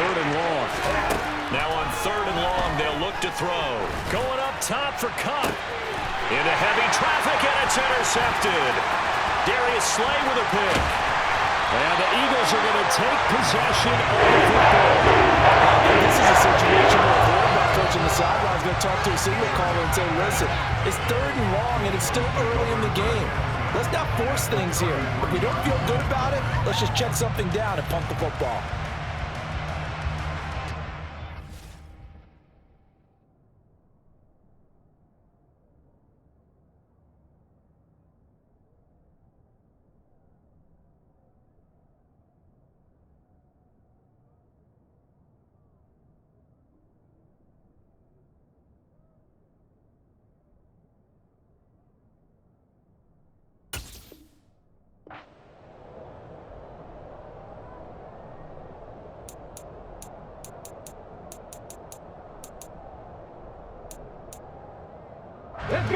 3rd and long. Now on 3rd and long, they'll look to throw. Going up top for Kupp. Into heavy traffic, and it's intercepted. Darius Slay with a pick. And the Eagles are going to take possession of the football. This is a situation where the quarterback coach on the sideline is going to talk to a signal caller and say, listen, it's 3rd and long, and it's still early in the game. Let's not force things here. If we don't feel good about it, let's just check something down and punt the football.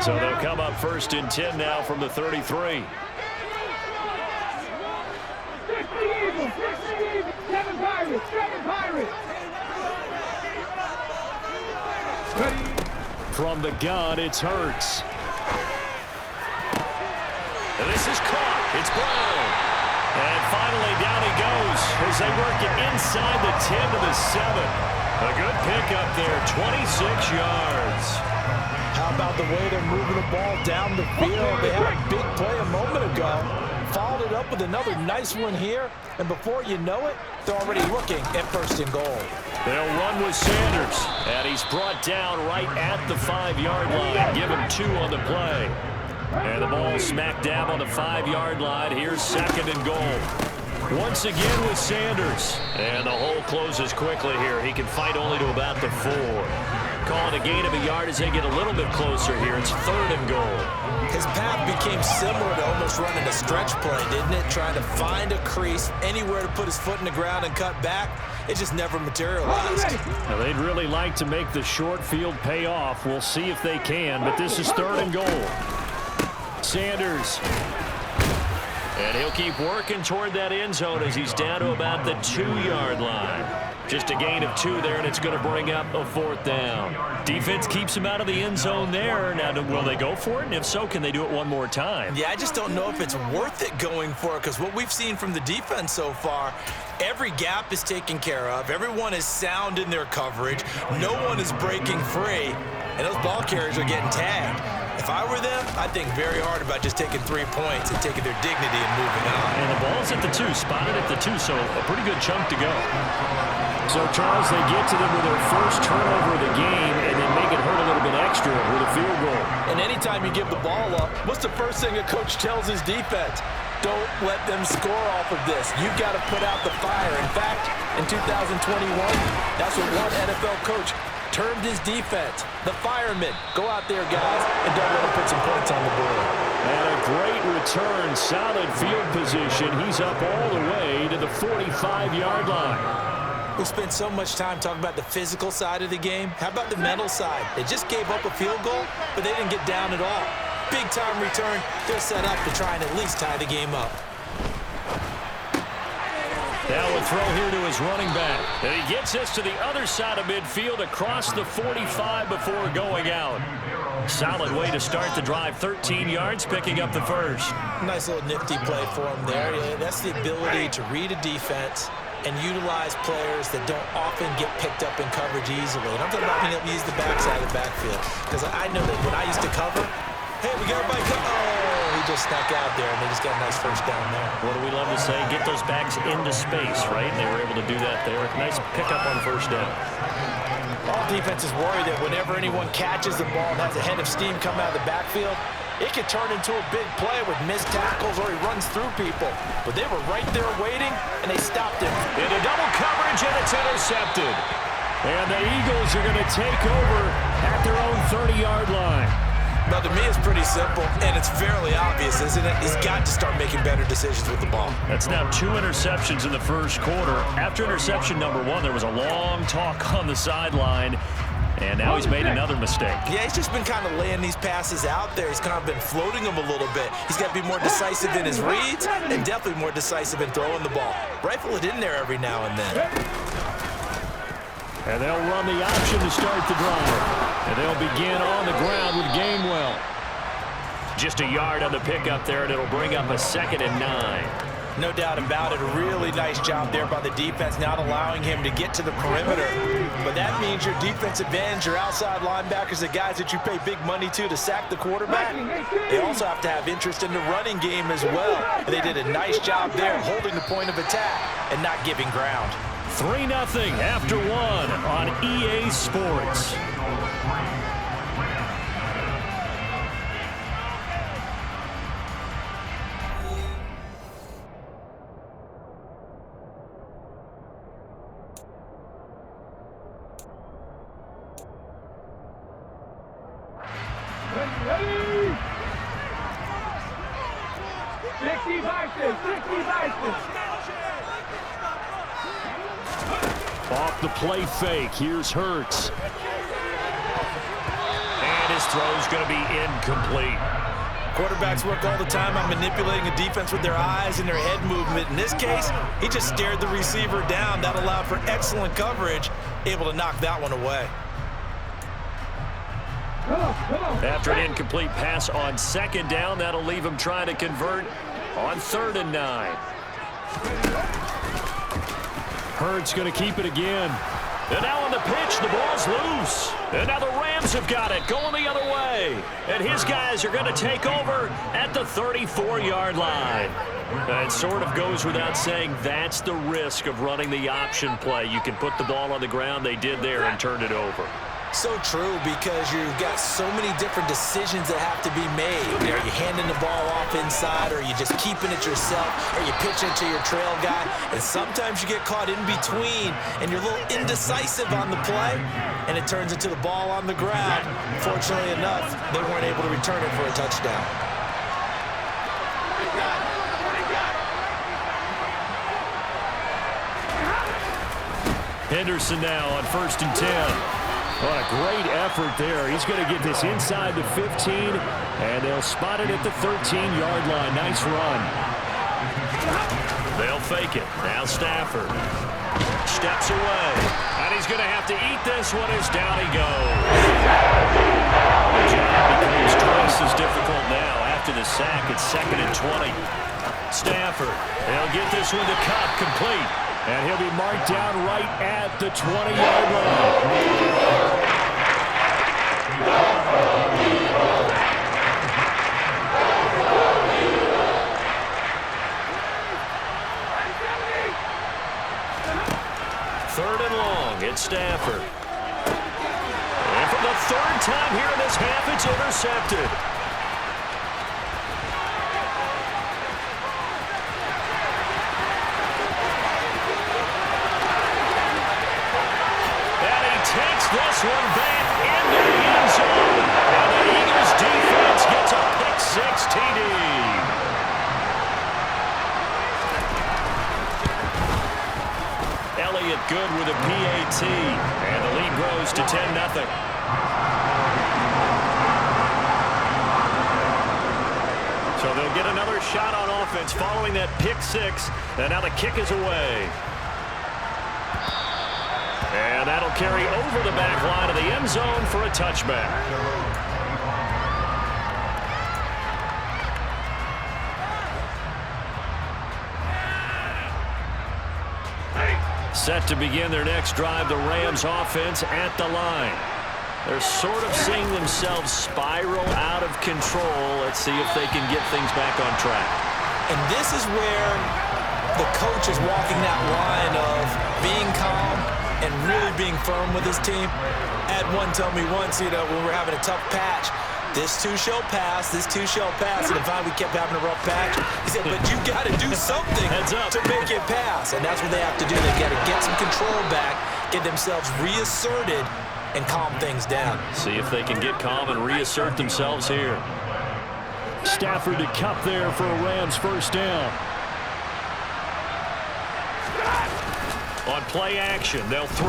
So they'll come up 1st and 10 now from the 33. From the gun, it's Hurts. And this is caught. It's Brown. And finally down he goes as they work it inside the 10 to the 7. A good pickup there, 26 yards. How about the way they're moving the ball down the field? They had a big play a moment ago. Followed it up with another nice one here. And before you know it, they're already looking at 1st and goal. They'll run with Sanders. And he's brought down right at the 5-yard line. Give him 2 on the play. And the ball smack dab on the 5-yard line. Here's 2nd and goal. Once again with Sanders. And the hole closes quickly here. He can fight only to about the 4. Calling a gain of a yard as they get a little bit closer here. It's 3rd and goal. His path became similar to almost running a stretch play, didn't it? Trying to find a crease, anywhere to put his foot in the ground and cut back. It just never materialized. Now, they'd really like to make the short field pay off. We'll see if they can, but this is 3rd and goal. Sanders. And he'll keep working toward that end zone as he's down to about the 2-yard line. Just a gain of 2 there, and it's going to bring up a 4th down. Defense keeps him out of the end zone there. Now, will they go for it? And if so, can they do it one more time? Yeah, I just don't know if it's worth it going for it, because what we've seen from the defense so far, every gap is taken care of. Everyone is sound in their coverage. No one is breaking free, and those ball carriers are getting tagged. If I were them, I'd think very hard about just taking 3 points and taking their dignity and moving on. And the ball's at the 2, spotted at the 2, so a pretty good chunk to go. So, Charles, they get to them with their first turnover of the game and then make it hurt a little bit extra with a field goal. And anytime you give the ball up, what's the first thing a coach tells his defense? Don't let them score off of this. You've got to put out the fire. In fact, in 2021, that's what one NFL coach termed his defense, the firemen. Go out there, guys, and don't let them put some points on the board. And a great return, solid field position. He's up all the way to the 45-yard line. We spent so much time talking about the physical side of the game. How about the mental side? They just gave up a field goal, but they didn't get down at all. Big-time return. They're set up to try and at least tie the game up. Now a throw here to his running back. And he gets us to the other side of midfield across the 45 before going out. Solid way to start the drive. 13 yards, picking up the first. Nice little nifty play for him there. Yeah, that's the ability to read a defense and utilize players that don't often get picked up in coverage easily. And I'm talking about being able to use the backside of the backfield. Because I know that when I used to cover, hey, we got everybody cover. Oh, he just snuck out there, and they just got a nice first down there. What do we love to say? Get those backs into space, right? And they were able to do that there. Nice pickup on first down. All defenses worry that whenever anyone catches the ball and has a head of steam come out of the backfield, it could turn into a big play with missed tackles or he runs through people. But they were right there waiting, and they stopped him. Into double coverage, and it's intercepted. And the Eagles are going to take over at their own 30-yard line. Now, to me, it's pretty simple, and it's fairly obvious, isn't it? He's got to start making better decisions with the ball. That's now 2 interceptions in the first quarter. After interception number 1, there was a long talk on the sideline. And now he's made another mistake. Yeah, he's just been kind of laying these passes out there. He's kind of been floating them a little bit. He's got to be more decisive in his reads and definitely more decisive in throwing the ball. Rifle it in there every now and then. And they'll run the option to start the drive. And they'll begin on the ground with Gainwell. Just a yard on the pickup there, and it'll bring up a 2nd and 9. No doubt about it. A really nice job there by the defense, not allowing him to get to the perimeter. But that means your defensive ends, your outside linebackers, the guys that you pay big money to sack the quarterback, they also have to have interest in the running game as well. And they did a nice job there holding the point of attack and not giving ground. 3-0 after 1 on EA Sports. Off the play fake, here's Hurts. And his throw's going to be incomplete. Quarterbacks work all the time on manipulating a defense with their eyes and their head movement. In this case, he just stared the receiver down. That allowed for excellent coverage, able to knock that one away. After an incomplete pass on 2nd down, that'll leave him trying to convert on 3rd and 9. Hurts going to keep it again. And now on the pitch, the ball's loose. And now the Rams have got it, going the other way. And his guys are going to take over at the 34-yard line. It sort of goes without saying that's the risk of running the option play. You can put the ball on the ground. They did there and turned it over. So true, because you've got so many different decisions that have to be made. Are you handing the ball off inside, or are you just keeping it yourself, or you pitch it to your trail guy? And sometimes you get caught in between, and you're a little indecisive on the play, and it turns into the ball on the ground. Fortunately enough, they weren't able to return it for a touchdown. Henderson now on 1st and 10. What a great effort there. He's going to get this inside the 15, and they'll spot it at the 13-yard line. Nice run. They'll fake it. Now Stafford steps away, and he's going to have to eat this one as down he goes. The job becomes twice as difficult now after the sack. It's 2nd and 20. Stafford, they'll get this one to Kupp, complete. And he'll be marked down right at the 20-yard line. Third and long, it's Stafford. And for the 3rd time here in this half, it's intercepted. This one back into the end zone. And the Eagles defense gets a pick-6 TD. Elliott good with a PAT. And the lead grows to 10-0. So they'll get another shot on offense following that pick-6. And now the kick is away. And that'll carry over the back line of the end zone for a touchback. Set to begin their next drive, the Rams offense at the line. They're sort of seeing themselves spiral out of control. Let's see if they can get things back on track. And this is where the coach is walking that line of being calm and really being firm with his team. Ed one told me once, when we're having a tough patch, this too shall pass, this too shall pass. And if we kept having a rough patch, he said, but you got to do something to make it pass. And that's what they have to do. They got to get some control back, get themselves reasserted, and calm things down. See if they can get calm and reassert themselves here. Stafford to Kupp there for a Rams 1st down. On play action, they'll throw.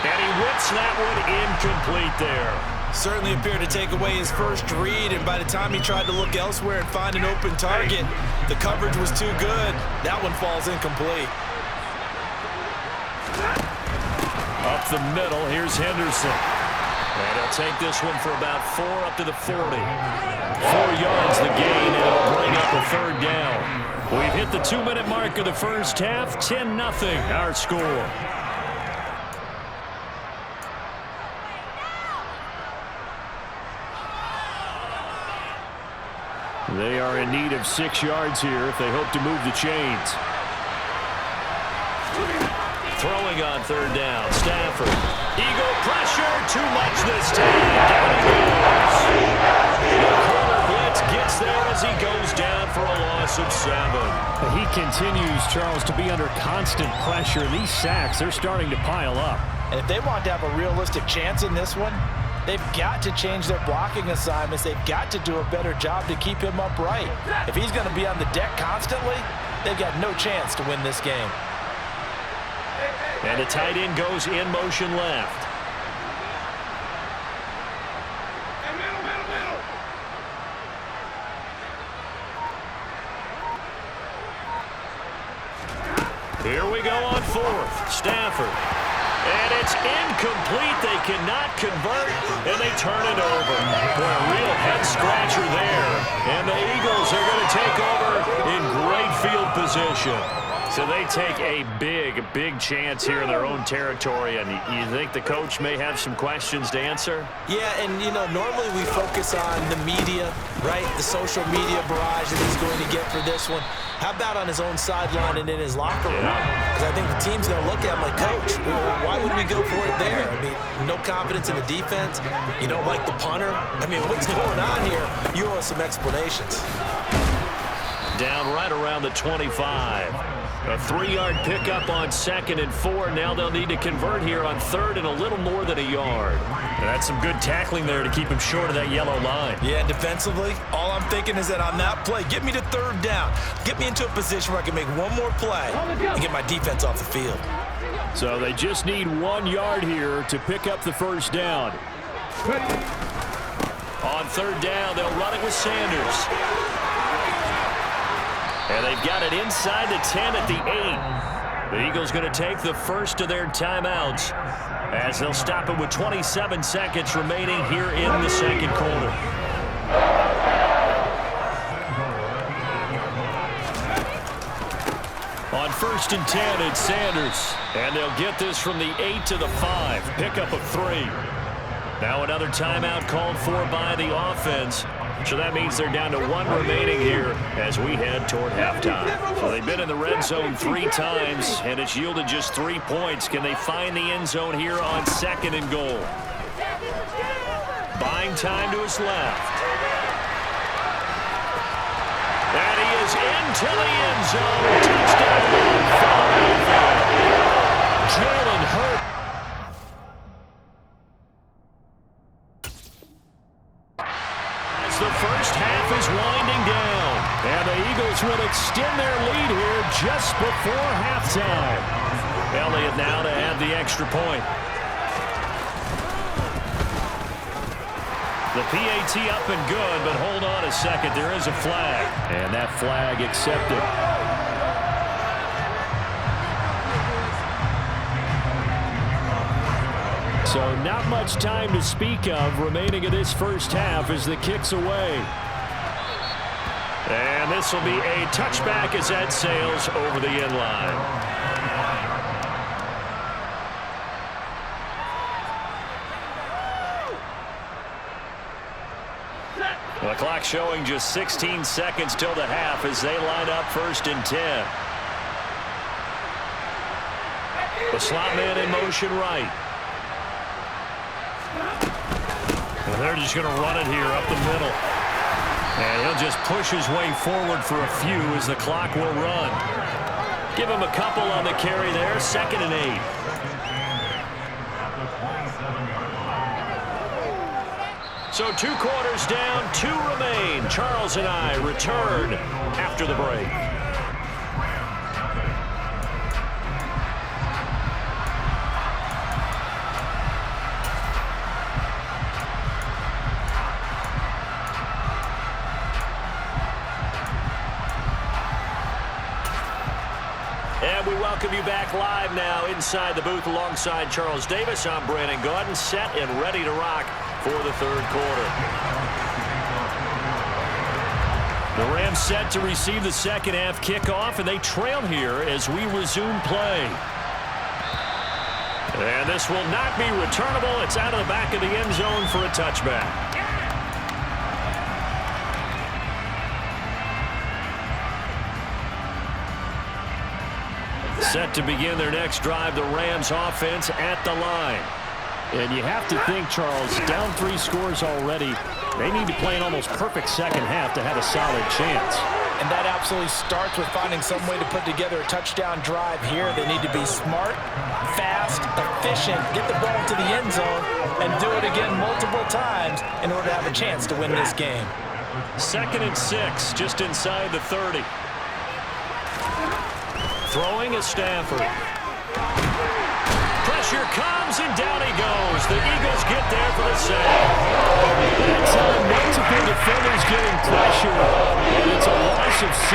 And he whips that one incomplete there. Certainly appeared to take away his first read, and by the time he tried to look elsewhere and find an open target, the coverage was too good. That one falls incomplete. up the middle. Here's Henderson. And he'll take this one for about 4 up to the 40. 4 yards the gain, and it'll bring up a third down. We've hit the 2-minute mark of the first half. 10-0 our score. They are in need of 6 yards here if they hope to move the chains. Throwing on third down. Stafford. Eagle pressure. Too much this time. Down he goes. The corner blitz gets there as he goes down for a loss of 7. He continues, Charles, to be under constant pressure. These sacks, they're starting to pile up. And if they want to have a realistic chance in this one, they've got to change their blocking assignments. They've got to do a better job to keep him upright. If he's going to be on the deck constantly, they've got no chance to win this game. And the tight end goes in motion left. Here we go on 4th. Stafford. And it's incomplete. They cannot convert, and they turn it over. Boy, a real head-scratcher there. And the Eagles are going to take over in great field position. So they take a big chance here in their own territory. And you think the coach may have some questions to answer? Yeah, and, you know, normally we focus on the media, right? The social media barrage that he's going to get for this one. How about on his own sideline and in his locker room? Because I think the team's going to look at him like, Coach, why would we go for it there? I mean, no confidence in the defense. You don't like the punter. I mean, what's going on here? You owe us some explanations. Down right around the 25. A 3-yard pickup on 2nd and 4. Now they'll need to convert here on 3rd and a little more than a yard. And that's some good tackling there to keep him short of that yellow line. Yeah, and defensively, all I'm thinking is that on that play, get me to 3rd down. Get me into a position where I can make one more play and get my defense off the field. So they just need 1 yard here to pick up the first down. On 3rd down, they'll run it with Sanders. And they've got it inside the 10 at the 8. The Eagles going to take the first of their timeouts as they'll stop it with 27 seconds remaining here in the second quarter. On 1st and 10, it's Sanders. And they'll get this from the 8 to the 5. Pickup of 3. Now another timeout called for by the offense. So that means they're down to 1 remaining here as we head toward halftime. So they've been in the red zone 3 times, and it's yielded just 3 points. Can they find the end zone here on 2nd and goal? Buying time to his left. And he is into the end zone. Touchdown. Jalen Hurts. The first half is winding down, and the Eagles will extend their lead here just before halftime. Elliott now to add the extra point. The PAT up and good, but hold on a second. There is a flag, and that flag accepted. So not much time to speak of remaining in this first half as the kick's away. And this will be a touchback as that sails over the end line. The clock showing just 16 seconds till the half as they line up 1st and 10. The slot man in motion right. And they're just going to run it here up the middle. And he'll just push his way forward for a few as the clock will run. Give him a couple on the carry there. 2nd and 8. So 2 quarters down, 2 remain. Charles and I return after the break. And we welcome you back live now inside the booth alongside Charles Davis. I'm Brandon Gaudin, set and ready to rock for the third quarter. The Rams set to receive the second half kickoff, and they trail here as we resume play. And this will not be returnable. It's out of the back of the end zone for a touchback. Set to begin their next drive, the Rams offense at the line. And you have to think, Charles, down 3 scores already. They need to play an almost perfect second half to have a solid chance. And that absolutely starts with finding some way to put together a touchdown drive here. They need to be smart, fast, efficient, get the ball to the end zone, and do it again multiple times in order to have a chance to win this game. 2nd and 6, just inside the 30. Throwing is Stafford. Pressure comes, and down he goes. The Eagles get there for the save. That time, multiple defenders getting pressure, and it's a loss of 6.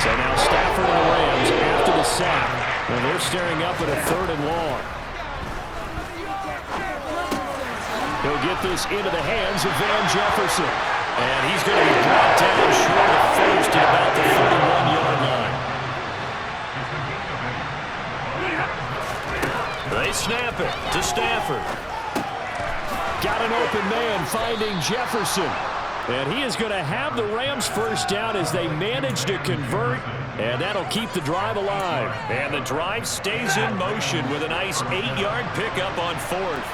So now Stafford and the Rams after the sack, and they're staring up at a 3rd and long. He'll get this into the hands of Van Jefferson. And he's going to be brought down short of first at about the 31-yard line. They snap it to Stafford. Got an open man finding Jefferson. And he is going to have the Rams first down as they manage to convert. And that'll keep the drive alive. And the drive stays in motion with a nice 8-yard pickup on 4th.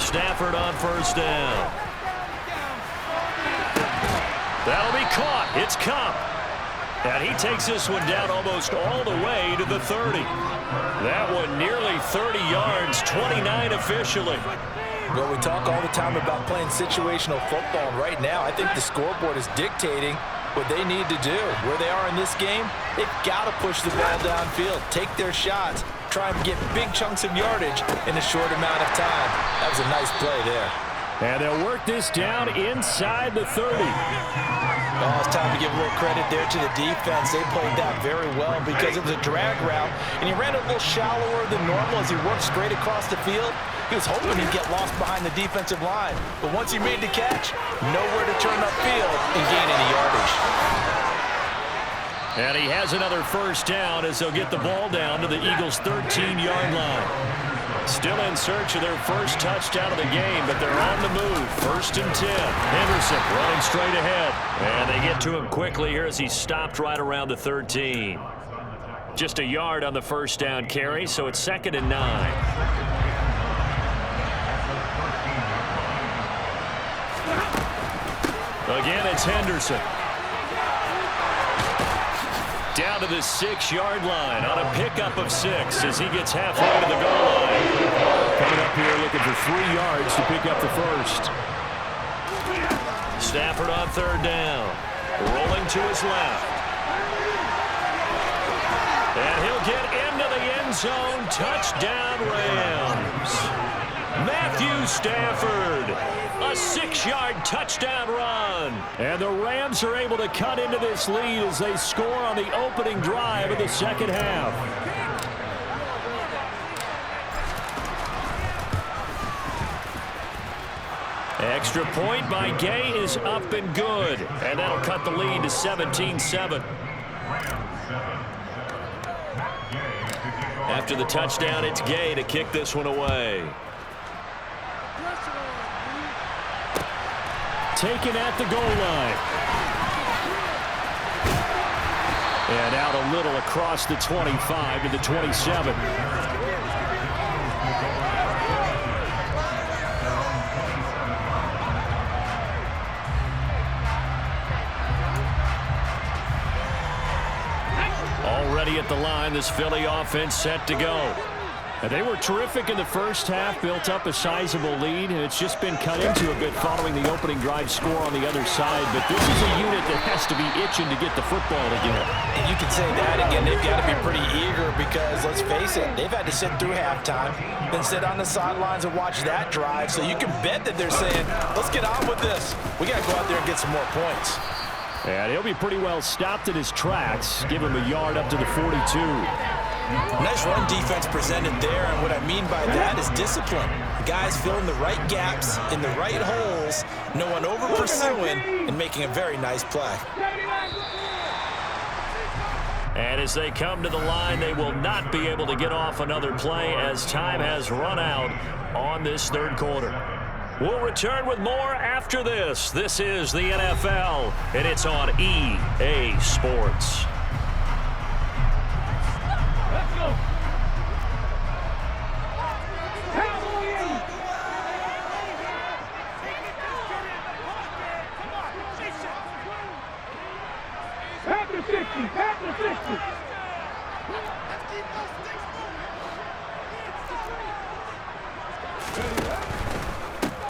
Stafford on first down. That'll be caught. It's Kupp. And he takes this one down almost all the way to the 30. That one nearly 30 yards, 29 officially. Well, we talk all the time about playing situational football, and right now I think the scoreboard is dictating what they need to do. Where they are in this game, they've got to push the ball downfield, take their shots, try and get big chunks of yardage in a short amount of time. That was a nice play there. And they'll work this down inside the 30. Oh, it's time to give a little credit there to the defense. They played that very well because it was a drag route, and he ran a little shallower than normal as he worked straight across the field. He was hoping he'd get lost behind the defensive line, but once he made the catch, nowhere to turn upfield and gain any yardage. And he has another first down as they'll get the ball down to the Eagles' 13-yard line. Still in search of their first touchdown of the game, but they're on the move. 1st and 10. Henderson running straight ahead. And they get to him quickly here as he's stopped right around the 13. Just a yard on the first down carry, so it's 2nd and 9. Again, it's Henderson. Down to the 6-yard line on a pickup of 6 as he gets halfway to the goal line. Coming up here looking for 3 yards to pick up the first. Stafford on 3rd down. Rolling to his left. And he'll get into the end zone. Touchdown, Rams. Matthew Stafford. A 6-yard touchdown run. And the Rams are able to cut into this lead as they score on the opening drive of the second half. Extra point by Gay is up and good. And that'll cut the lead to 17-7. After the touchdown, it's Gay to kick this one away. Taken at the goal line. And out a little across the 25 to the 27. Already at the line, this Philly offense set to go. And they were terrific in the first half, built up a sizable lead, and it's just been cut into a bit following the opening drive score on the other side. But this is a unit that has to be itching to get the football again. And you can say that again. They've got to be pretty eager because, let's face it, they've had to sit through halftime, then sit on the sidelines and watch that drive. So you can bet that they're saying, let's get on with this. We got to go out there and get some more points. And he'll be pretty well stopped in his tracks. Give him a yard up to the 42. Nice run defense presented there, and what I mean by that is discipline. Guys filling the right gaps in the right holes, no one over-pursuing, and making a very nice play. And as they come to the line, they will not be able to get off another play as time has run out on this third quarter. We'll return with more after this. This is the NFL, and it's on EA Sports. Let's go. After 60, after 60.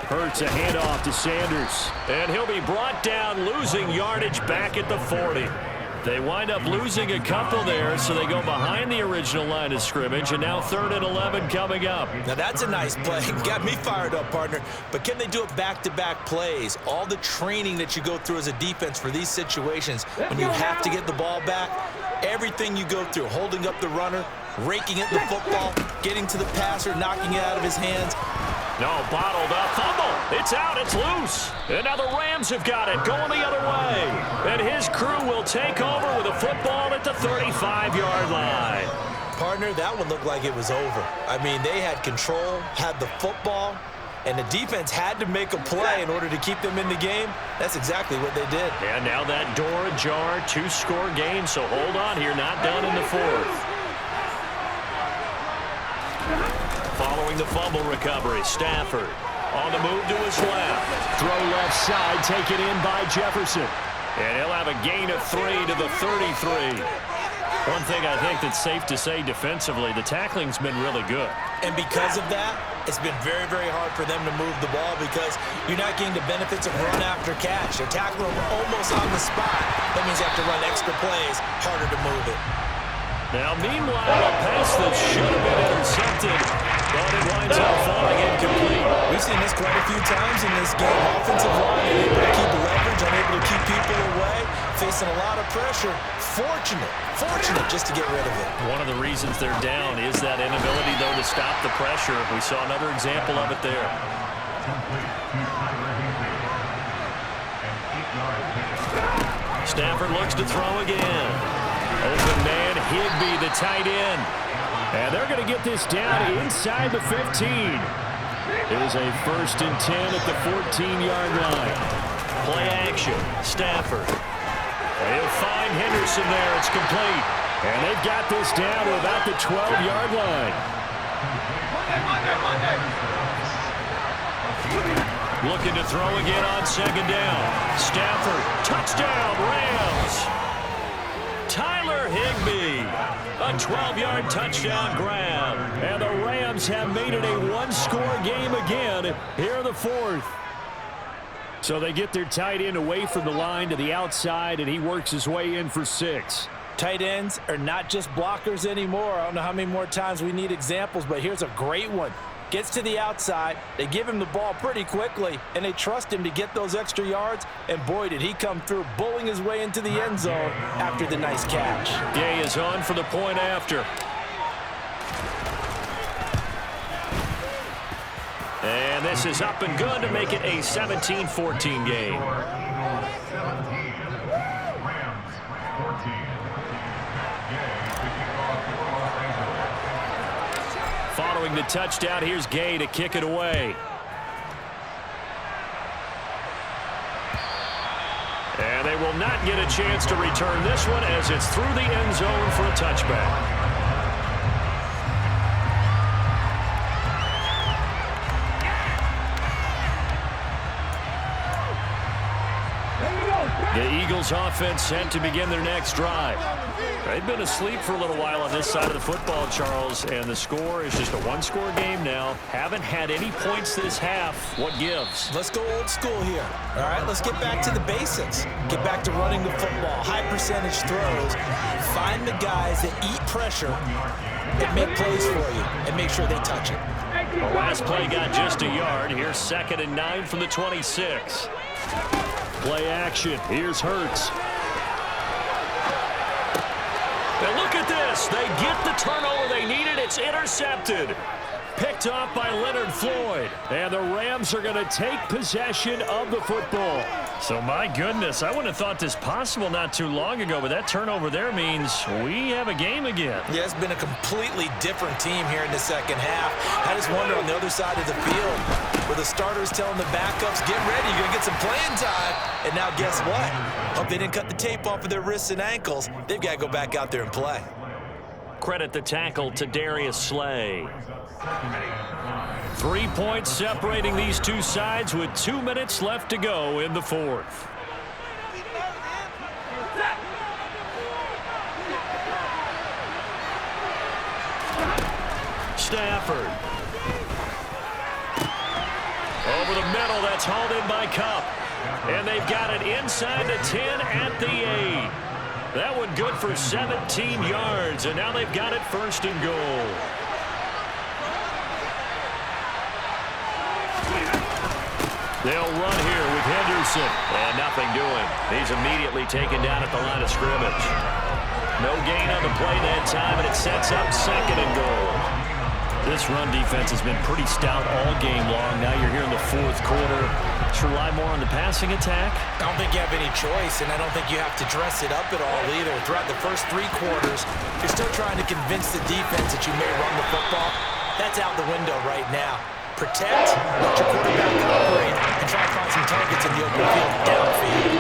Hurts a handoff to Sanders. And he'll be brought down, losing yardage back at the 40. They wind up losing a couple there, so they go behind the original line of scrimmage, and now 3rd and 11 coming up. Now that's a nice play. Got me fired up, partner. But can they do it back-to-back plays? All the training that you go through as a defense for these situations, when you have to get the ball back, everything you go through, holding up the runner, raking at the football, getting to the passer, knocking it out of his hands. No, bottled up, fumble. It's out, it's loose. And now the Rams have got it, going the other way. And his crew will take over with a football at the 35-yard line. Partner, that one looked like it was over. I mean, they had control, had the football, and the defense had to make a play in order to keep them in the game. That's exactly what they did. And now that door ajar, 2-score game, so hold on here, not done in the 4th. Following the fumble recovery, Stafford on the move to his left. Throw left side, taken in by Jefferson. And he'll have a gain of 3 to the 33. One thing I think that's safe to say defensively, the tackling's been really good. And because of that, it's been very, very hard for them to move the ball because you're not getting the benefits of run after catch. They're tackling them almost on the spot. That means you have to run extra plays, harder to move it. Now, meanwhile, a pass that should have been intercepted, but it winds up falling incomplete. We've seen this quite a few times in this game. Offensive line unable to keep leverage, unable to keep people away, facing a lot of pressure. Fortunate just to get rid of it. One of the reasons they're down is that inability, though, to stop the pressure. We saw another example of it there. Stafford looks to throw again. Open man, Higbee, the tight end. And they're going to get this down inside the 15. It is a 1st and 10 at the 14-yard line. Play action, Stafford. And he'll find Henderson there. It's complete. And they've got this down to about the 12-yard line. Looking to throw again on 2nd down. Stafford, touchdown, Rams. Tyler Higbee, a 12-yard touchdown grab. And the Rams have made it a 1-score game again here in the 4th. So they get their tight end away from the line to the outside, and he works his way in for 6. Tight ends are not just blockers anymore. I don't know how many more times we need examples, but here's a great one. Gets to the outside, they give him the ball pretty quickly, and they trust him to get those extra yards, and boy, did he come through, bullying his way into the end zone after the nice catch. Gay is on for the point after. And this is up and good to make it a 17-14 game. Following the touchdown, here's Gay to kick it away. And they will not get a chance to return this one as it's through the end zone for a touchback. The Eagles offense set to begin their next drive. They've been asleep for a little while on this side of the football, Charles, and the score is just a 1-score game now. Haven't had any points this half. What gives? Let's go old school here. All right, let's get back to the basics. Get back to running the football, high percentage throws. Find the guys that eat pressure and make plays for you and make sure they touch it. The last play got just a yard. Here's 2nd and 9 from the 26. Play action. Here's Hurts. And look at this. They get the turnover they needed. It's intercepted. Picked off by Leonard Floyd. And the Rams are going to take possession of the football. So, my goodness, I wouldn't have thought this possible not too long ago, but that turnover there means we have a game again. Yeah, it's been a completely different team here in the second half. I just wonder on the other side of the field, where the starters telling the backups, get ready, you're going to get some playing time. And now guess what? Hope they didn't cut the tape off of their wrists and ankles. They've got to go back out there and play. Credit the tackle to Darius Slay. 3 points separating these two sides with 2 minutes left to go in the fourth. Stafford. Over the middle, that's hauled in by Kupp. And they've got it inside the 10 at the 8. That one good for 17 yards, and now they've got it first and goal. They'll run here with Henderson. And nothing doing. He's immediately taken down at the line of scrimmage. No gain on the play that time, and it sets up second and goal. This run defense has been pretty stout all game long. Now you're here in the fourth quarter. Should rely more on the passing attack? I don't think you have any choice, and I don't think you have to dress it up at all either. Throughout the first 3 quarters, you're still trying to convince the defense that you may run the football. That's out the window right now. Protect, let your quarterback operate, and try to find some targets in the open field downfield.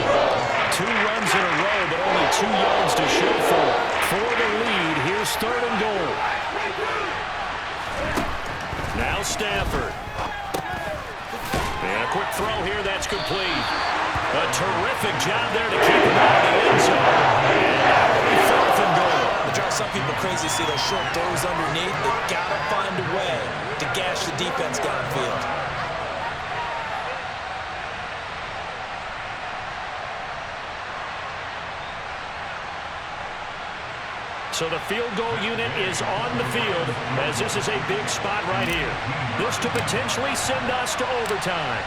2 runs in a row, but only 2 yards to show for it. For the lead, here's third and goal. Now Stafford. And a quick throw here, that's complete. A terrific job there to keep him out of the end zone. And now it'll be fourth and goal. It drives some people crazy to see those short throws underneath. They've got to find a way to gash the defense downfield. So the field goal unit is on the field as this is a big spot right here. This to potentially send us to overtime.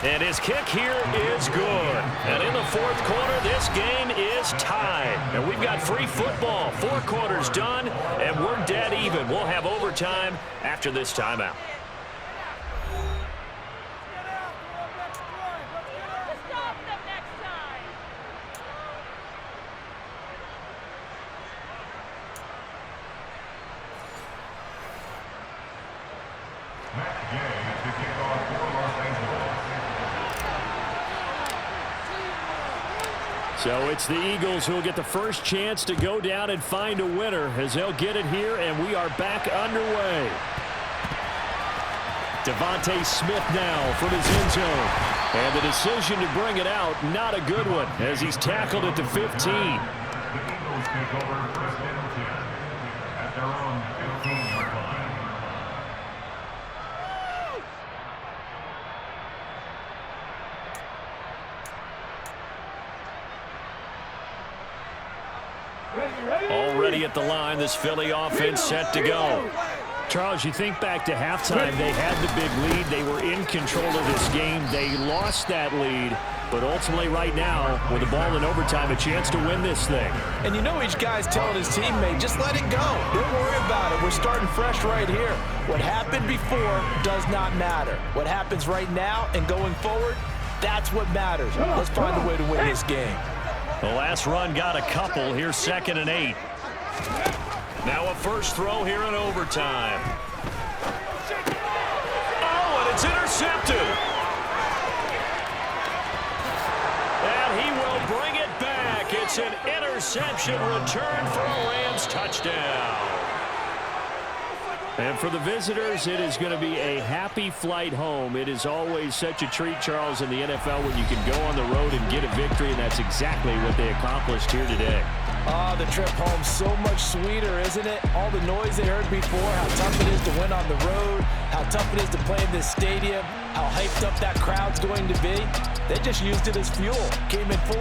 And his kick here is good. And in the fourth quarter, this game is tied. And we've got free football. 4 quarters done, and we're dead even. We'll have overtime after this timeout. So it's the Eagles who will get the first chance to go down and find a winner as they'll get it here, and we are back underway. Devontae Smith now from his end zone. And the decision to bring it out, not a good one, as he's tackled at the 15. The Eagles take over first and 10 at their own 15-yard line. Already at the line, this Philly offense set to go. Charles, you think back to halftime, they had the big lead. They were in control of this game. They lost that lead, but ultimately right now, with the ball in overtime, a chance to win this thing. And you know each guy's telling his teammate, just let it go. Don't worry about it. We're starting fresh right here. What happened before does not matter. What happens right now and going forward, that's what matters. Let's find a way to win this game. The last run got a couple. Here's 2nd and 8. Now a first throw here in overtime. Oh, and it's intercepted. And he will bring it back. It's an interception return for a Rams touchdown. And for the visitors, it is going to be a happy flight home. It is always such a treat, Charles, in the NFL when you can go on the road and get a victory, and that's exactly what they accomplished here today. The trip home so much sweeter, isn't it? All the noise they heard before, how tough it is to win on the road, how tough it is to play in this stadium, how hyped up that crowd's going to be. They just used it as fuel. Came in full